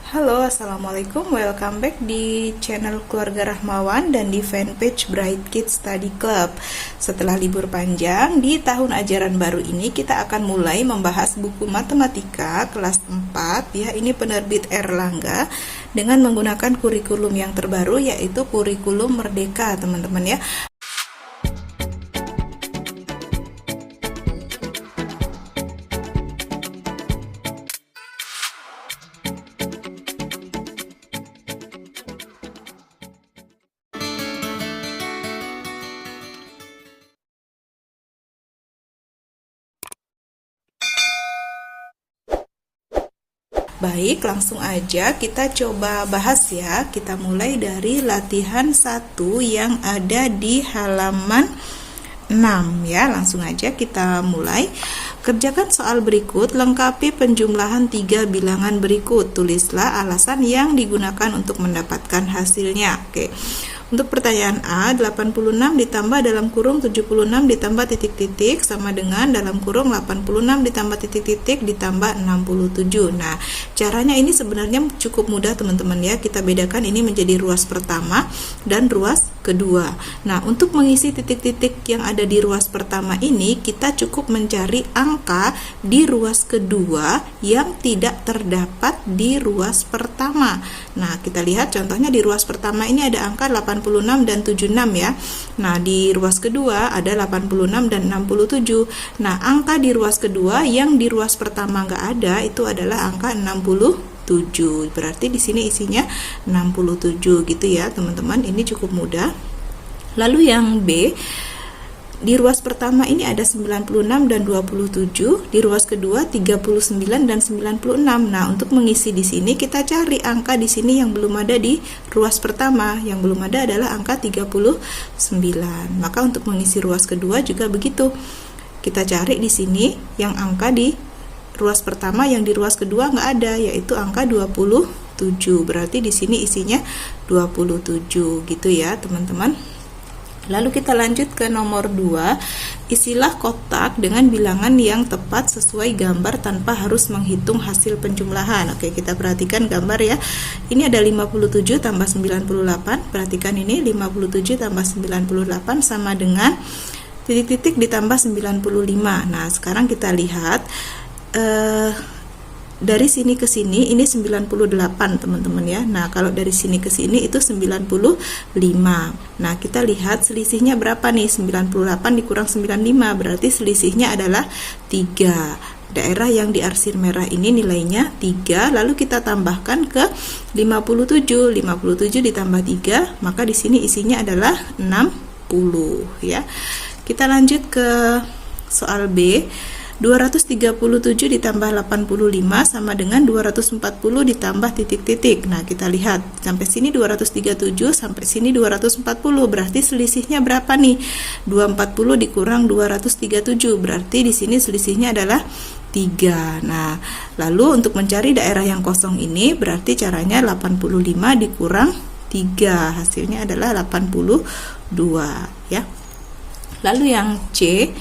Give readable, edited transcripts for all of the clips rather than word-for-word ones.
Halo, Assalamualaikum. Welcome back di channel Keluarga Rahmawan dan di fanpage Bright Kids Study Club. Setelah libur panjang, di tahun ajaran baru ini kita akan mulai membahas buku matematika kelas 4 ya. Ini penerbit Erlangga dengan menggunakan kurikulum yang terbaru, yaitu kurikulum Merdeka, teman-teman ya. Baik, langsung aja kita coba bahas ya. Kita mulai dari latihan 1 yang ada di halaman 6 ya. Langsung aja kita mulai. Kerjakan soal berikut, lengkapi penjumlahan 3 bilangan berikut. Tulislah alasan yang digunakan untuk mendapatkan hasilnya. Oke. Untuk pertanyaan A, 86 ditambah dalam kurung 76 ditambah titik-titik sama dengan dalam kurung 86 ditambah titik-titik ditambah 67. Nah, caranya ini sebenarnya cukup mudah teman-teman ya. Kita bedakan ini menjadi ruas pertama dan ruas kedua. Nah, untuk mengisi titik-titik yang ada di ruas pertama ini, kita cukup mencari angka di ruas kedua yang tidak terdapat di ruas pertama. Nah, kita lihat contohnya di ruas pertama ini ada angka 86 dan 76 ya. Nah, di ruas kedua ada 86 dan 67. Nah, angka di ruas kedua yang di ruas pertama nggak ada itu adalah angka 67. Berarti di sini isinya 67 gitu ya, teman-teman. Ini cukup mudah. Lalu yang B, di ruas pertama ini ada 96 dan 27, di ruas kedua 39 dan 96. Nah, untuk mengisi di sini kita cari angka di sini yang belum ada di ruas pertama. Yang belum ada adalah angka 39. Maka untuk mengisi ruas kedua juga begitu. Kita cari di sini yang angka di ruas pertama, yang di ruas kedua nggak ada, yaitu angka 27. Berarti di sini isinya 27 gitu ya, teman-teman. Lalu kita lanjut ke nomor 2, isilah kotak dengan bilangan yang tepat sesuai gambar tanpa harus menghitung hasil penjumlahan. Oke, kita perhatikan gambar ya. Ini ada 57 tambah 98, perhatikan ini 57 tambah 98 sama dengan titik-titik ditambah 95. Nah, sekarang kita lihat dari sini ke sini ini 98 teman-teman ya. Nah, kalau dari sini ke sini itu 95. Nah, kita lihat selisihnya berapa nih? 98 dikurang 95 berarti selisihnya adalah 3. Daerah yang diarsir merah ini nilainya 3, lalu kita tambahkan ke 57. 57 ditambah 3, maka di sini isinya adalah 60 ya. Kita lanjut ke soal B. 237 ditambah 85 sama dengan 240 ditambah titik-titik. Nah, kita lihat sampai sini 237, sampai sini 240. Berarti selisihnya berapa nih? 240 dikurang 237. Berarti di sini selisihnya adalah 3. Nah, lalu untuk mencari daerah yang kosong ini berarti caranya 85 dikurang 3. Hasilnya adalah 82 ya. Lalu yang C,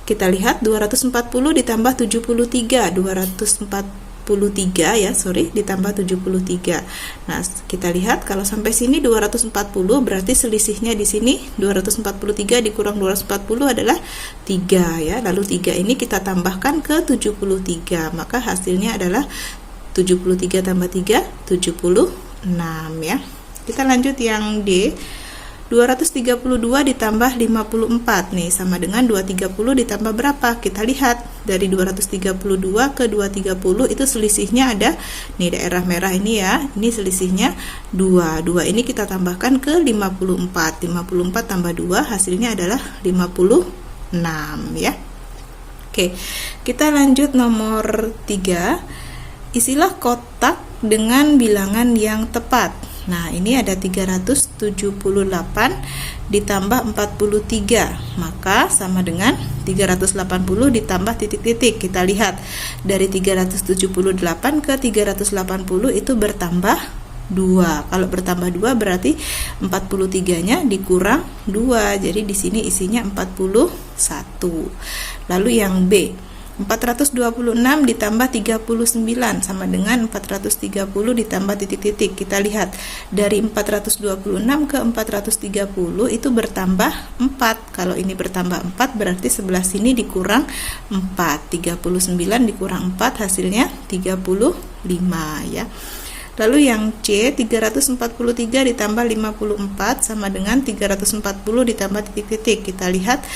kita lihat 240 ditambah 73, 243 ya, ditambah 73. Nah, kita lihat kalau sampai sini 240 berarti selisihnya di sini 243 dikurang 240 adalah 3 ya. Lalu 3 ini kita tambahkan ke 73, maka hasilnya adalah 73 tambah 3, 76 ya. Kita lanjut yang D. 232 ditambah 54 nih sama dengan 230 ditambah berapa? Kita lihat dari 232 ke 230 itu selisihnya ada nih daerah merah ini ya. Ini selisihnya 2. 2 ini kita tambahkan ke 54. 54 tambah 2 hasilnya adalah 56 ya. Oke, kita lanjut nomor 3. Isilah kotak dengan bilangan yang tepat. Nah, ini ada 378 ditambah 43, maka sama dengan 380 ditambah titik-titik. Kita lihat dari 378 ke 380 itu bertambah 2. Kalau bertambah 2 berarti 43-nya dikurang 2. Jadi di sini isinya 41. Lalu yang B, 426 ditambah 39 sama dengan 430 ditambah titik-titik. Kita lihat dari 426 ke 430 itu bertambah 4. Kalau ini bertambah 4 berarti sebelah sini dikurang 4. 39 dikurang 4 hasilnya 35 ya. Lalu yang C, 343 ditambah 54 sama dengan 340 ditambah titik-titik. Kita lihat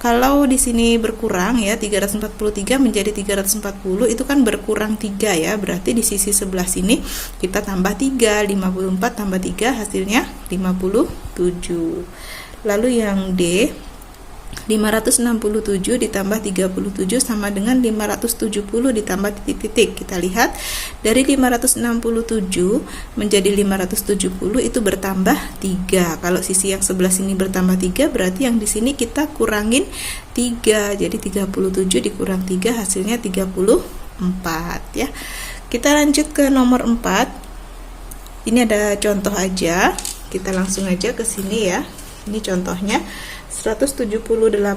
kalau di sini berkurang ya, 343 menjadi 340 itu kan berkurang 3 ya. Berarti di sisi sebelah sini kita tambah 3, 54 tambah 3 hasilnya 57. Lalu yang D, 567 ditambah 37 sama dengan 570 ditambah titik-titik. Kita lihat dari 567 menjadi 570 itu bertambah 3. Kalau sisi yang sebelah sini bertambah 3 berarti yang di sini kita kurangin 3. Jadi 37 dikurang 3 hasilnya 34 ya. Kita lanjut ke nomor 4. Ini ada contoh aja. Kita langsung aja ke sini ya. Ini contohnya 178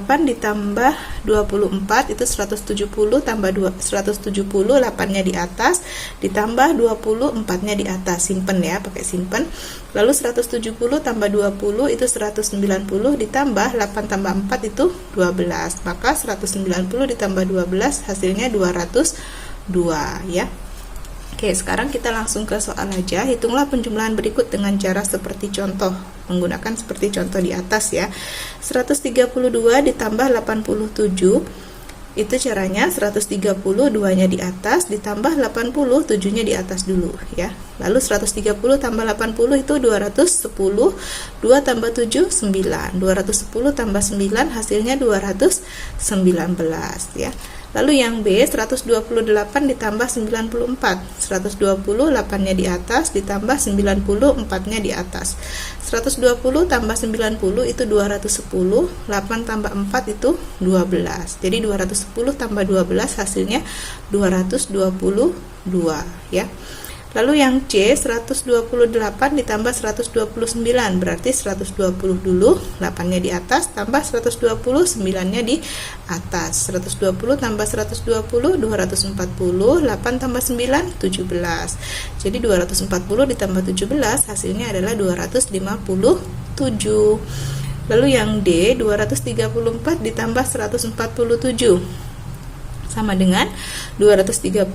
ditambah 24 itu 170 tambah 170, 8-nya di atas ditambah 20, 4-nya di atas. Simpen ya, pakai simpen. Lalu 170 tambah 20 itu 190 ditambah 8 tambah 4 itu 12. Maka 190 ditambah 12 hasilnya 202 ya. Oke, sekarang kita langsung ke soal aja. Hitunglah penjumlahan berikut dengan cara seperti contoh, menggunakan seperti contoh di atas ya. 132 ditambah 87 itu caranya 132 nya di atas ditambah 80, 7-nya di atas dulu ya. Lalu 130 tambah 80 itu 210, 2 tambah 7 9, 210 tambah 9 hasilnya 219 ya. Lalu yang B, 128 ditambah 94, 120, 8-nya di atas ditambah 90, 4-nya di atas. 120 tambah 90 itu 210, 8 tambah 4 itu 12. Jadi 210 tambah 12 hasilnya 222 ya. Lalu yang C, 128 ditambah 129 berarti 120 dulu, 8-nya di atas tambah 120, 9-nya di atas. 120 tambah 120 240, 8 tambah 9 17. Jadi 240 ditambah 17 hasilnya adalah 257. Lalu yang D, 234 ditambah 147 sama dengan 230,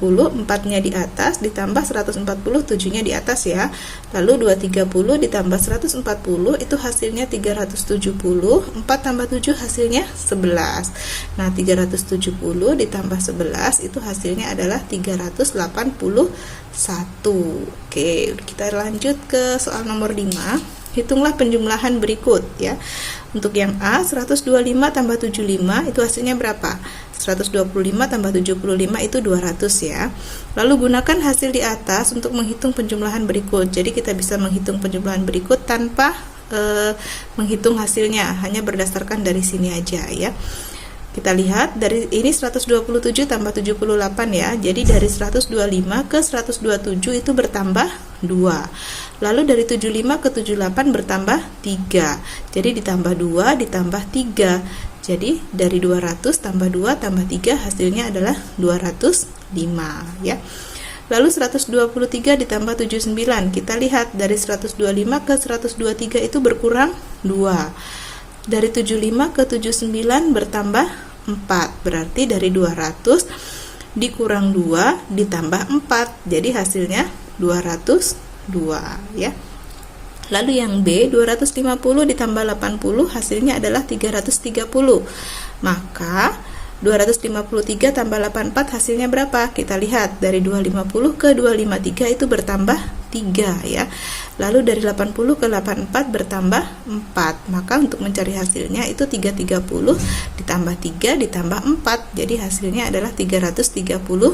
4-nya di atas ditambah 140, 7-nya di atas ya. Lalu 230 ditambah 140 itu hasilnya 370, 4 tambah 7 hasilnya 11. Nah, 370 ditambah 11 itu hasilnya adalah 381. Oke, kita lanjut ke soal nomor 5. Hitunglah penjumlahan berikut ya. Untuk yang A, 125 tambah 75 itu hasilnya berapa? 125 tambah 75 itu 200 ya. Lalu gunakan hasil di atas untuk menghitung penjumlahan berikut. Jadi kita bisa menghitung penjumlahan berikut tanpa menghitung hasilnya, hanya berdasarkan dari sini aja ya. Kita lihat dari ini 127 tambah 78 ya. Jadi dari 125 ke 127 itu bertambah 2. Lalu dari 75 ke 78 bertambah 3. Jadi ditambah 2 ditambah 3. Jadi dari 200 tambah 2 tambah 3 hasilnya adalah 205 ya. Lalu 123 ditambah 79. Kita lihat dari 125 ke 123 itu berkurang 2. Dari 75 ke 79 bertambah 4. Berarti dari 200 dikurang 2 ditambah 4. Jadi hasilnya 202 ya. Lalu yang B, 250 ditambah 80 hasilnya adalah 330. Maka 253 tambah 84 hasilnya berapa? Kita lihat dari 250 ke 253 itu bertambah 3 ya. Lalu dari 80 ke 84 bertambah 4. Maka untuk mencari hasilnya itu 330 ditambah 3 ditambah 4. Jadi hasilnya adalah 337.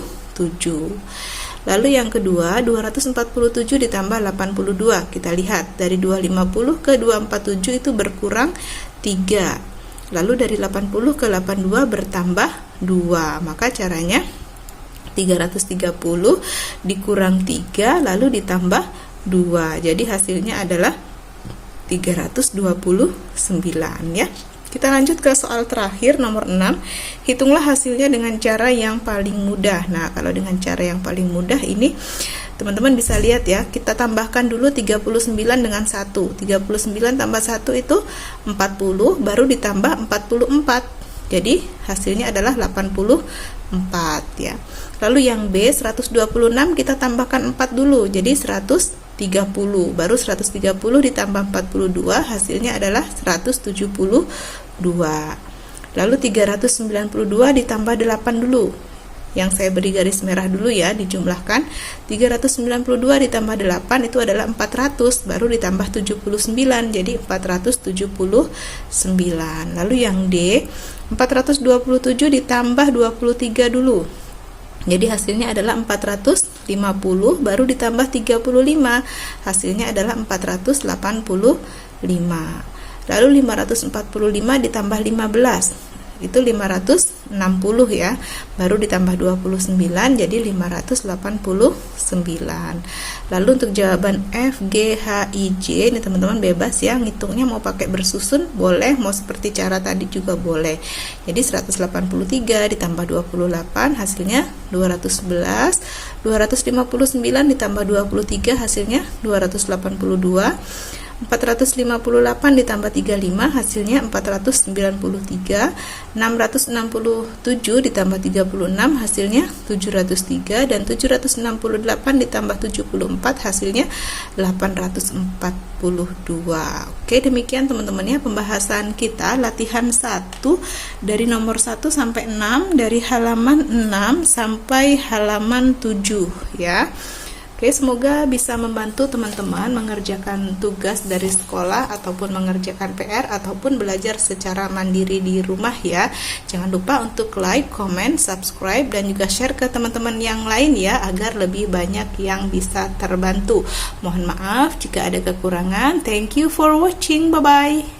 Lalu yang kedua, 247 ditambah 82. Kita lihat dari 250 ke 247 itu berkurang 3. Lalu dari 80 ke 82 bertambah 2. Maka caranya 330 dikurang 3 lalu ditambah 2. Jadi hasilnya adalah 329 ya. Kita lanjut ke soal terakhir nomor 6. Hitunglah hasilnya dengan cara yang paling mudah. Nah, kalau dengan cara yang paling mudah ini teman-teman bisa lihat ya, kita tambahkan dulu 39 dengan 1. 39 tambah 1 itu 40, baru ditambah 44. Jadi hasilnya adalah 84 ya. Lalu yang B 126 kita tambahkan 4 dulu. Jadi 130, baru 130 ditambah 42 hasilnya adalah 172. Lalu 392 ditambah 8 dulu. Yang saya beri garis merah dulu ya, dijumlahkan. 392 ditambah 8 itu adalah 400, baru ditambah 79, jadi 479. Lalu yang D 427 ditambah 23 dulu. Jadi hasilnya adalah 450, baru ditambah 35, hasilnya adalah 485. Lalu 545 ditambah 15, itu 560 ya, baru ditambah 29, jadi 589. Lalu untuk jawaban F, G, H, I, J ini teman-teman bebas ya, ngitungnya mau pakai bersusun boleh, mau seperti cara tadi juga boleh. Jadi 183 ditambah 28 hasilnya 211, 259 ditambah 23 hasilnya 282, 458 ditambah 35 hasilnya 493, 667 ditambah 36 hasilnya 703, dan 768 ditambah 74 hasilnya 842. Oke, demikian teman-teman ya pembahasan kita latihan 1 dari nomor 1 sampai 6, dari halaman 6 sampai halaman 7 ya. Oke, semoga bisa membantu teman-teman mengerjakan tugas dari sekolah ataupun mengerjakan PR ataupun belajar secara mandiri di rumah ya. Jangan lupa untuk like, comment, subscribe, dan juga share ke teman-teman yang lain ya, agar lebih banyak yang bisa terbantu. Mohon maaf jika ada kekurangan. Thank you for watching. Bye-bye.